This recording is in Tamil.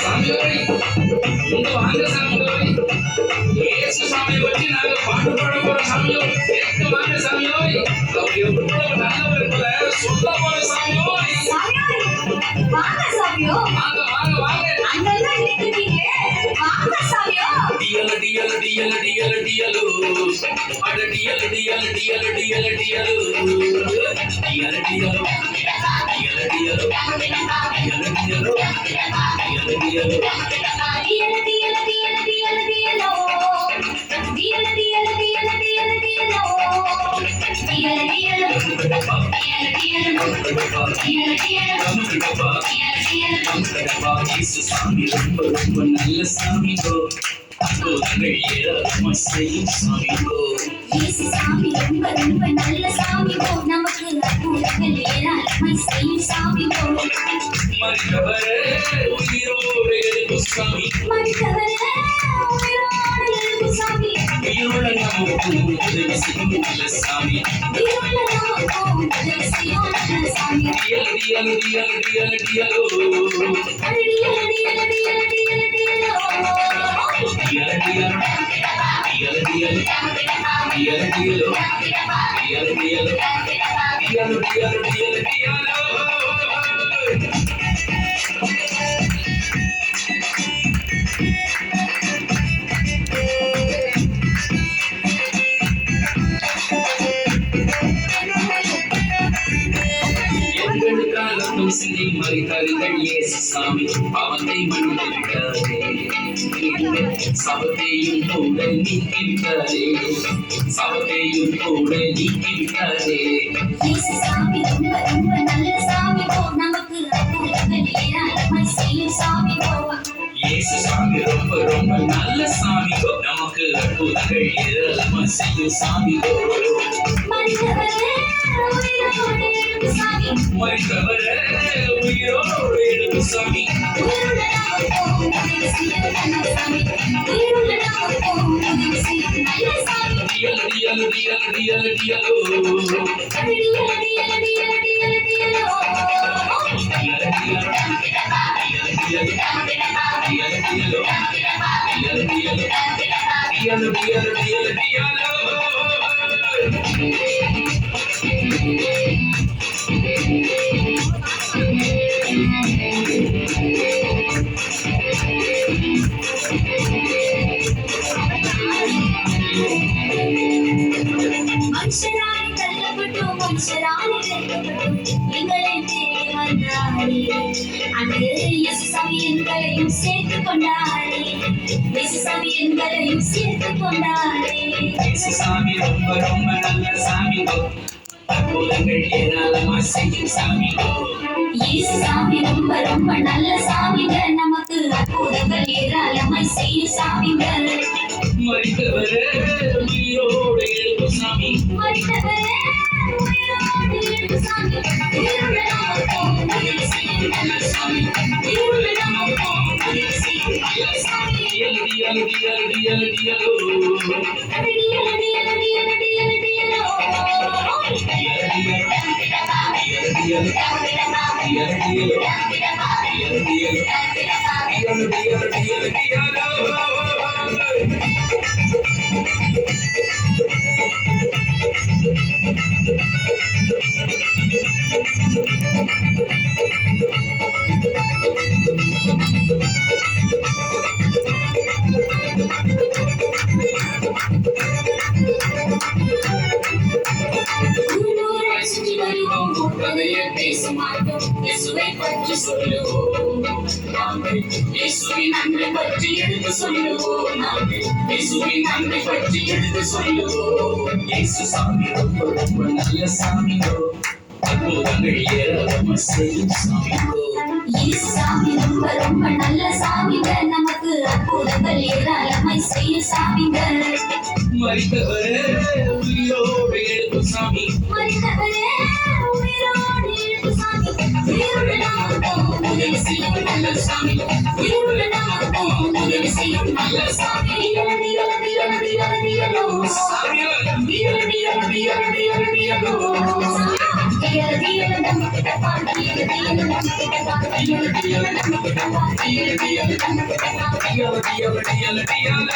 சாமியோய் இங்க வாங்க சாமியோய். இயேசு சாமியை பற்றி நாங்க பாட்டு பாட போறோம் சாமியோய். கேட்க வாங்க சாமியோய். அவர் எவ்வளவு நல்லவர் என்பதை சொல்ல போற சாமியோய். வாங்க சாமியோ. வாங்க வாங்க வாங்க. அங்கதான் நிக்கிறீங்க. வாங்க சாமியோ. டியல டியல டியல டியல டியலோ. அட டியல டியல டியல டியல டியலோ. டியல டியலோ. டியல டியலோ. டியல டியலோ. டியல டியலோ. இயேசு சாமி ரொம்ப ரொம்ப நல்ல சாமிகோ. அற்புதங்கள் ஏராளமாய் செய்யும் சாமிகோ. இயேசு சாமி ரொம்ப ரொம்ப நல்ல சாமிகோ. நமக்கு அற்புதங்கள் ஏராளமாய் செய்யும் சாமிகோ. மரித்தவரே உயிரோடு எழுப்பும் சாமி. மரித்தவரே உயிரோடு எழுப்பும் சாமி. உயிரோட நமக்கு உதவி செய்யும் நல்ல சாமி. உயிரோட நமக்கு உதவி செய்யும் நல்ல சாமி. டியல டியல டியல டியல டியலோ. டியல டியல டியல டியல டியலோ. டியல டியல டியல டியல டியல டியலோ. டியல டியல டியல டியல டியல டியலோ. எங்களுக்காக ரத்தம் சிந்தி மரித்தார்கள் இயேசு சாமி. பாவத்தை மன்னித்து விட்டாரே. சபத்தையும் கூட நீக்கி விட்டாரே. சபத்தையும் கூட நீக்கி விட்டாரே. இயேசு சாமி ரொம்ப ரொம்ப நல்ல சாமிகோ. நமக்கு அற்புதங்கள் ஏராளமாய் செய்யும் சாமிகோ. இயேசு சாமி ரொம்ப ரொம்ப நல்ல சாமிகோ. நமக்கு அற்புதங்கள் ஏராளமாய் செய்யும் சாமிகோ. மரித்தவரே உயிரோடு எழுப்பும் சாமி. மரித்தவரே உயிரோடு எழுப்பும் சாமி. உயிருள்ள நமக்கு உதவி செய்யும் நல்ல சாமி. உயிருள்ள நமக்கு உதவி செய்யும் நல்ல சாமி. டியல டியல டியல டியல டியலோ. டியல டியல டியல டியல டியலோ. டியல டியல டியல டியல டியல டியலோ. டியல டியல டியல டியல டியல டியலோ. மனுஷராய் தள்ளப்பட்டோம், மனுஷராய் வெறுக்கப்பட்டோம், எங்களை தேடி வந்தாரே. அன்று இயேசு சாமி எங்களையும் சேர்த்துக் கொண்டாரே. இயேசு சாமி எங்களையும் சேர்த்துக் கொண்டாரே. இயேசு சாமி ரொம்ப ரொம்ப நல்ல சாமிகோ. அற்புதங்கள் ஏராளமாய் செய்யும் சாமிகோ. இயேசு சாமி ரொம்ப ரொம்ப நல்ல சாமிங்க. நமக்கு அற்புதங்கள் ஏராளமாய் செய்யும் சாமிங்க. மரித்தவரே உயிரோடு எழுப்பும் சாமி. மரித்தவரே உயிரோடு எழுப்பும் சாமி. உயிருள்ள நமக்கு உதவி செய்யும் நல்ல சாமி. உயிருள்ள நமக்கு உதவி செய்யும் நல்ல சாமி. டியல டியல டியல டியல டியலோ. டியல டியல டியல டியல டியலோ. டியல டியல டியல டியல டியல டியலோ. டியல டியல டியல டியல டியலோ. ஊரூராய் சுற்றி வருவோம், கூட்டதையே பேச மாட்டோம். இயேசுவை பற்றி சொல்லுவோம் நாங்கள். இயேசுவின் அன்பை பற்றி எடுத்து சொல்லுவோம் நாங்கள். இயேசுவின் அன்பை பற்றி எடுத்து சொல்லுவோம். இயேசு சாமி ரொம்ப ரொம்ப நல்ல சாமிகோ. அற்புதங்கள் ஏராளமாய் செய்யும் சாமிகோ. இயேசு சாமி ரொம்ப ரொம்ப நல்ல சாமிங்க. நமக்கு அற்புதங்கள் ஏராளமாய் செய்யும் சாமிங்க. மரித்தவரே உயிரோடு எழுப்பும் சாமி. மரித்தவரே உயிரோடு எழுப்பும் சாமி. உயிருள்ள நமக்கு உதவி செய்யும் நல்ல சாமி. உயிருள்ள நமக்கு உதவி செய்யும் நல்ல சாமி. டியல டியல டியல டியல டியலோ. சாமியோ. டியல டியல டியல டியல டியலோ. டியல டியல் டியல் டியல் டியல்